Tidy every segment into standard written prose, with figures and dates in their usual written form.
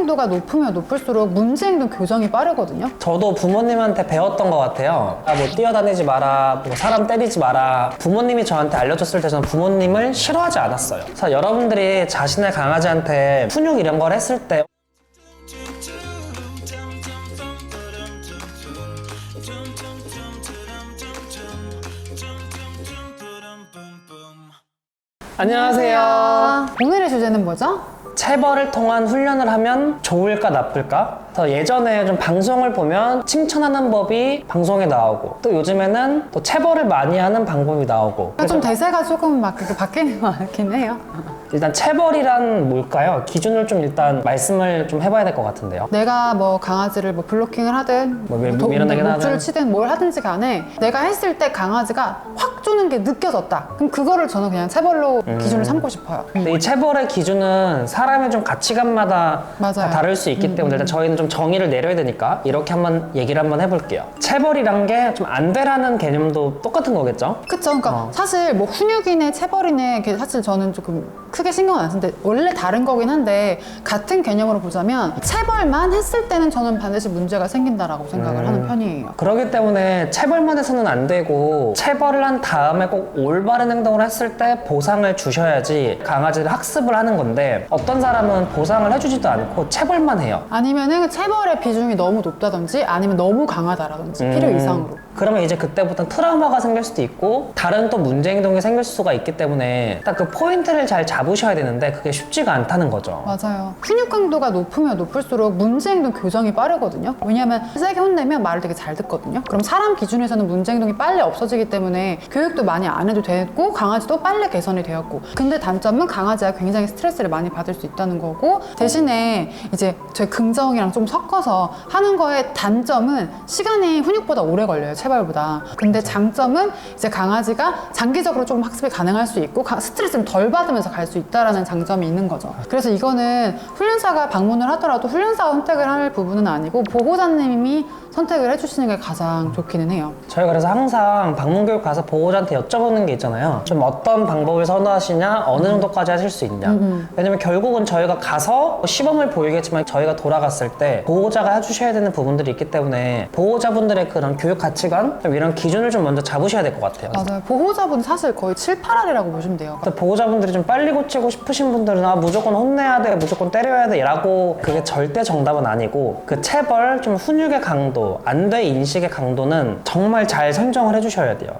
훈육강도가 높으면 높을수록 문제행동 교정이 빠르거든요. 저도 부모님한테 배웠던 것 같아요. 뭐 뛰어다니지 마라, 뭐 사람 때리지 마라. 부모님이 저한테 알려줬을 때 저는 부모님을 싫어하지 않았어요. 그래서 여러분들이 자신의 강아지한테 훈육 이런 걸 했을 때 안녕하세요. 오늘의 주제는 뭐죠? 체벌을 통한 훈련을 하면 좋을까 나쁠까? 그래서 예전에 좀 방송을 보면 칭찬하는 법이 방송에 나오고 또 요즘에는 또 체벌을 많이 하는 방법이 나오고 좀 대세가 조금 막 그렇게 바뀌는 것 같긴 해요. 일단 체벌이란 뭘까요? 기준을 좀 일단 말씀을 좀 해봐야 될 것 같은데요. 내가 뭐 강아지를 뭐 블로킹을 하든 밀어내긴 목줄을 하든 치든 뭘 하든지 간에 내가 했을 때 강아지가 확 쪼는 게 느껴졌다. 그럼 그거를 저는 그냥 체벌로 기준을 삼고 싶어요. 근데 이 체벌의 기준은 사람의 좀 가치관마다 맞아요. 다 다를 수 있기 때문에 일단 저희는 좀 정의를 내려야 되니까 이렇게 한번 얘기를 한번 해볼게요. 체벌이란 게 좀 안 되라는 개념도 똑같은 거겠죠? 그쵸. 그러니까 사실 뭐 훈육이네 체벌이네 이게 사실 저는 조금 크게 신경은 안 쓰는데 원래 다른 거긴 한데 같은 개념으로 보자면 체벌만 했을 때는 저는 반드시 문제가 생긴다라고 생각을 하는 편이에요. 그렇기 때문에 체벌만 해서는 안 되고 체벌을 한 다음에 꼭 올바른 행동을 했을 때 보상을 주셔야지 강아지를 학습을 하는 건데 어떤 사람은 보상을 해주지도 않고 체벌만 해요. 아니면은 체벌의 비중이 너무 높다든지 아니면 너무 강하다라든지 필요 이상으로. 그러면 이제 그때부터 트라우마가 생길 수도 있고 다른 또 문제 행동이 생길 수가 있기 때문에 딱 그 포인트를 잘 잡으셔야 되는데 그게 쉽지가 않다는 거죠. 맞아요. 훈육 강도가 높으면 높을수록 문제 행동 교정이 빠르거든요. 왜냐하면 세게 혼내면 말을 되게 잘 듣거든요. 그럼 사람 기준에서는 문제 행동이 빨리 없어지기 때문에 교육도 많이 안 해도 됐고 강아지도 빨리 개선이 되었고 근데 단점은 강아지가 굉장히 스트레스를 많이 받을 수 있다는 거고 대신에 이제 저희 긍정이랑 좀 섞어서 하는 거의 단점은 시간이 훈육보다 오래 걸려요. 체벌보다. 근데 장점은 이제 강아지가 장기적으로 조금 학습이 가능할 수 있고 스트레스를 덜 받으면서 갈 수 있다라는 장점이 있는 거죠. 그래서 이거는 훈련사가 방문을 하더라도 훈련사가 선택을 할 부분은 아니고 보호자님이 선택을 해주시는 게 가장 좋기는 해요. 저희가 그래서 항상 방문교육 가서 보호자한테 여쭤보는 게 있잖아요. 좀 어떤 방법을 선호하시냐, 어느 정도까지 하실 수 있냐. 왜냐면 결국은 저희가 가서 시범을 보이겠지만 저희가 돌아갔을 때 보호자가 해주셔야 되는 부분들이 있기 때문에 보호자분들의 그런 교육 가치관, 이런 기준을 좀 먼저 잡으셔야 될 것 같아요. 맞아요. 보호자분 사실 거의 7, 8알이라고 보시면 돼요. 보호자분들이 좀 빨리 고치고 싶으신 분들은 무조건 혼내야 돼, 무조건 때려야 돼 라고 그게 절대 정답은 아니고 그 체벌, 좀 훈육의 강도, 안 돼 인식의 강도는 정말 잘 선정을 해주셔야 돼요.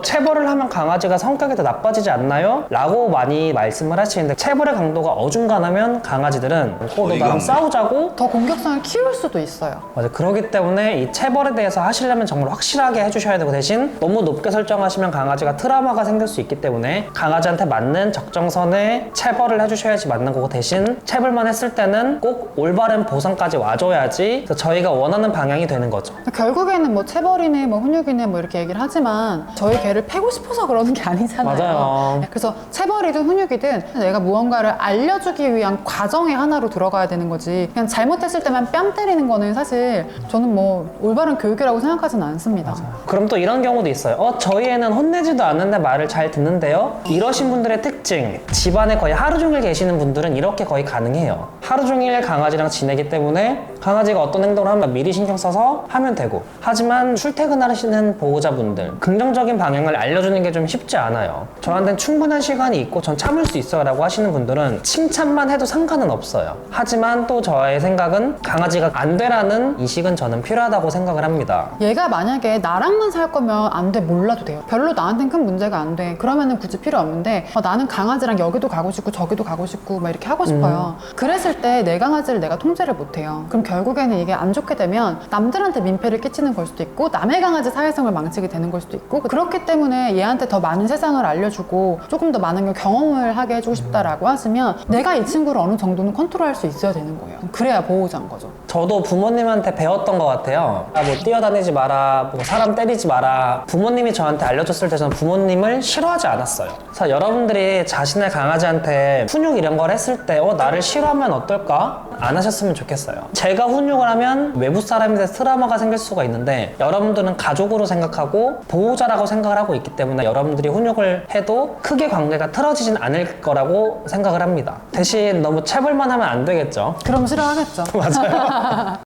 체벌을 하면 강아지가 성격이 더 나빠지지 않나요? 라고 많이 말씀을 하시는데 체벌의 강도가 어중간하면 강아지들은 너 나랑 싸우자고 더 공격성을 키울 수도 있어요. 맞아. 그렇기 때문에 이 체벌에 대해서 하시려면 정말 확실하게 해주셔야 되고 대신 너무 높게 설정하시면 강아지가 트라우마가 생길 수 있기 때문에 강아지한테 맞는 적정선에 체벌을 해주셔야지 맞는 거고 대신 체벌만 했을 때는 꼭 올바른 보상까지 와줘야지 저희가 원하는 방향이 되는 거죠. 결국에는 뭐 체벌이네 뭐 훈육이네 뭐 이렇게 얘기를 하지만 저희 개를 패고 싶어서 그러는 게 아니잖아요. 맞아요. 그래서 체벌이든 훈육이든 내가 무언가를 알려주기 위한 과정의 하나로 들어가야 되는 거지 그냥 잘못했을 때만 뺨 때리는 거는 사실 저는 뭐 올바른 교육이라고 생각하지는 않습니다. 맞아요. 그럼 또 이런 경우도 있어요. 저희 애는 혼내지도 않는데 말을 잘 듣는데요. 이러신 분들의 특징, 집안에 거의 하루 종일 계시는 분들은 이렇게 거의 가능해요. 하루 종일 강아지랑 지내기 때문에 강아지가 어떤 행동을 하면 미리 신경 써서 하면 되고 하지만 출퇴근하시는 보호자분들 긍정적인 방향을 알려주는 게 좀 쉽지 않아요. 저한테는 충분한 시간이 있고 전 참을 수 있어요 라고 하시는 분들은 칭찬만 해도 상관은 없어요. 하지만 또 저의 생각은 강아지가 안 되라는 인식은 저는 필요하다고 생각을 합니다. 얘가 만약에 나랑만 살 거면 안 돼 몰라도 돼요. 별로 나한텐 큰 문제가 안 돼. 그러면은 굳이 필요 없는데 나는 강아지랑 여기도 가고 싶고 저기도 가고 싶고 막 이렇게 하고 싶어요. 그랬을 때 내 강아지를 내가 통제를 못 해요. 그럼 결국에는 이게 안 좋게 되면 남들한테 민폐를 끼치는 걸 수도 있고 남의 강아지 사회성을 망치게 되는 걸 수도 있고 그렇기 때문에 얘한테 더 많은 세상을 알려주고 조금 더 많은 경험을 하게 해주고 싶다라고 하시면 내가 이 친구를 어느 정도는 컨트롤할 수 있어야 되는 거예요. 그래야 보호자인 거죠. 저도 부모님한테 배웠던 것 같아요. 뭐 뛰어다니지 마라, 뭐 사람 때리지 마라. 부모님이 저한테 알려줬을 때 저는 부모님을 싫어하지 않았어요. 그래서 여러분들이 자신의 강아지한테 훈육 이런 걸 했을 때 나를 싫어하면 어떨까? 안 하셨으면 좋겠어요. 제가 내가 훈육을 하면 외부 사람에 대해서 트라우마가 생길 수가 있는데 여러분들은 가족으로 생각하고 보호자라고 생각을 하고 있기 때문에 여러분들이 훈육을 해도 크게 관계가 틀어지진 않을 거라고 생각을 합니다. 대신 너무 체벌만 하면 안 되겠죠. 그럼 싫어하겠죠. 맞아요.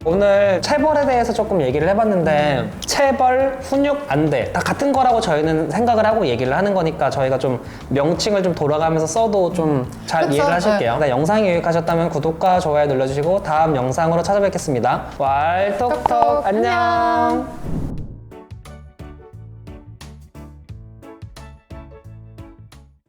오늘 체벌에 대해서 조금 얘기를 해봤는데 체벌, 훈육, 안돼 다 같은 거라고 저희는 생각을 하고 얘기를 하는 거니까 저희가 좀 명칭을 좀 돌아가면서 써도 좀 잘 이해를 하실게요. 네. 영상이 유익하셨다면 구독과 좋아요 눌러주시고 다음 영상으로 찾아뵙겠습니다. 왈톡톡 안녕.